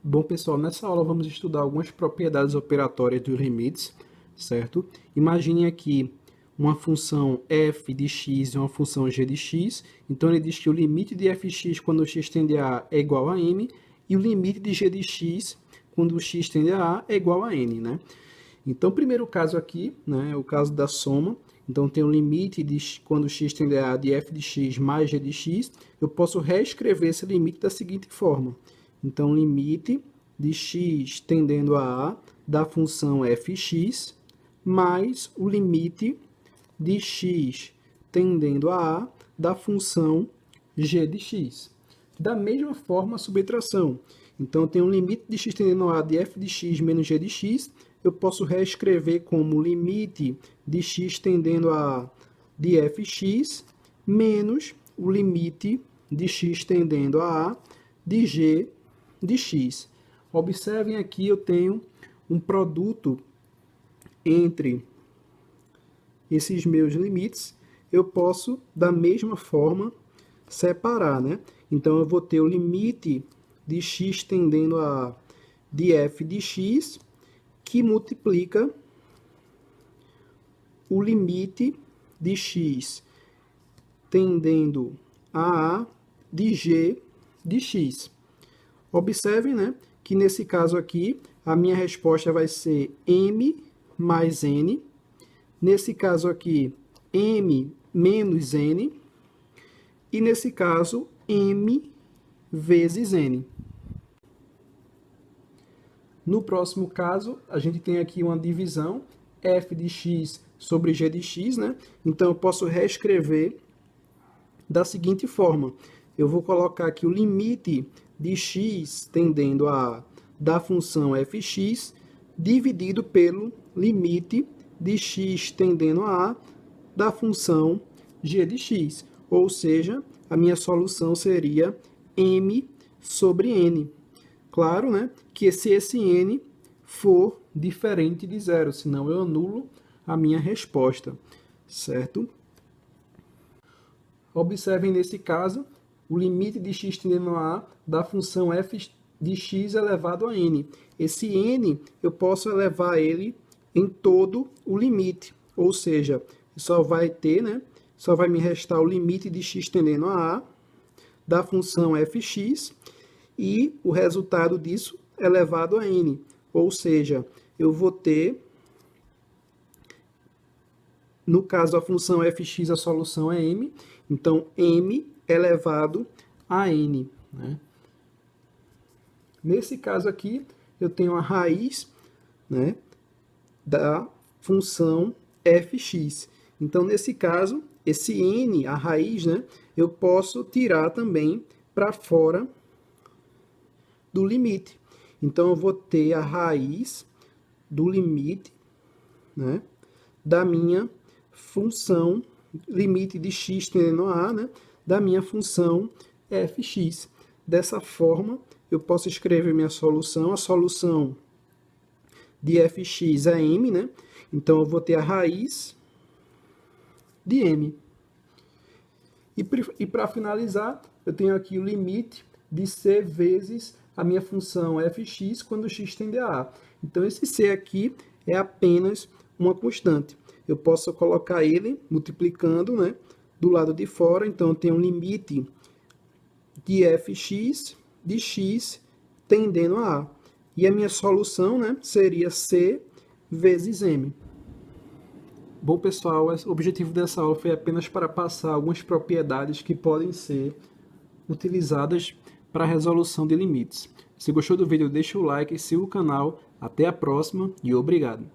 Bom, pessoal, nessa aula vamos estudar algumas propriedades operatórias dos limites, certo? Imagine aqui uma função f de x e uma função g de x. Então, ele diz que o limite de fx quando x tende a A é igual a m, e o limite de g de x quando x tende a A é igual a n, né? Então, o primeiro caso aqui, né, é o caso da soma. Então, tem o limite de quando x tende a A de f de x mais g de x. Eu posso reescrever esse limite da seguinte forma. Então, limite de x tendendo a A da função fx mais o limite de x tendendo a A da função g de x. Da mesma forma, a subtração. Então, eu tenho um limite de x tendendo a A de f de x menos g de x. Eu posso reescrever como limite de x tendendo a A de fx menos o limite de x tendendo a A de g de x. Observem aqui, eu tenho um produto entre esses meus limites. Eu posso, da mesma forma, separar, né? Então, eu vou ter o limite de x tendendo a A de f de x, que multiplica o limite de x tendendo a A de g de x. Observem, né, que nesse caso aqui, a minha resposta vai ser m mais n. Nesse caso aqui, m menos n. E nesse caso, m vezes n. No próximo caso, a gente tem aqui uma divisão, f de x sobre g de x, né? Então, eu posso reescrever da seguinte forma. Eu vou colocar aqui o limite de x tendendo a A da função fx dividido pelo limite de x tendendo a A da função g de x. Ou seja, a minha solução seria m sobre n. Claro, né, que se esse n for diferente de zero, senão eu anulo a minha resposta, certo? Observem nesse caso o limite de x tendendo a A da função f de x elevado a n. Esse n eu posso elevar ele em todo o limite, ou seja, só vai ter, né, só vai me restar o limite de x tendendo a A da função fx e o resultado disso elevado a n. Ou seja, eu vou ter, no caso a função fx, a solução é m, então m elevado a n, né? Nesse caso aqui, eu tenho a raiz, né, da função fx. Então, nesse caso, esse n, a raiz, né, eu posso tirar também para fora do limite. Então, eu vou ter a raiz do limite, né, da minha função, limite de x tendendo a A, né, da minha função fx. Dessa forma, eu posso escrever minha solução. A solução de fx é m, né? Então, eu vou ter a raiz de m. E para finalizar, eu tenho aqui o limite de c vezes a minha função fx quando x tende a A. Então, esse c aqui é apenas uma constante. Eu posso colocar ele multiplicando, né, do lado de fora. Então, eu tenho um limite de fx de x tendendo a A. E a minha solução, né, seria c vezes m. Bom, pessoal, o objetivo dessa aula foi apenas para passar algumas propriedades que podem ser utilizadas para a resolução de limites. Se gostou do vídeo, deixa o like, siga o canal. Até a próxima e obrigado!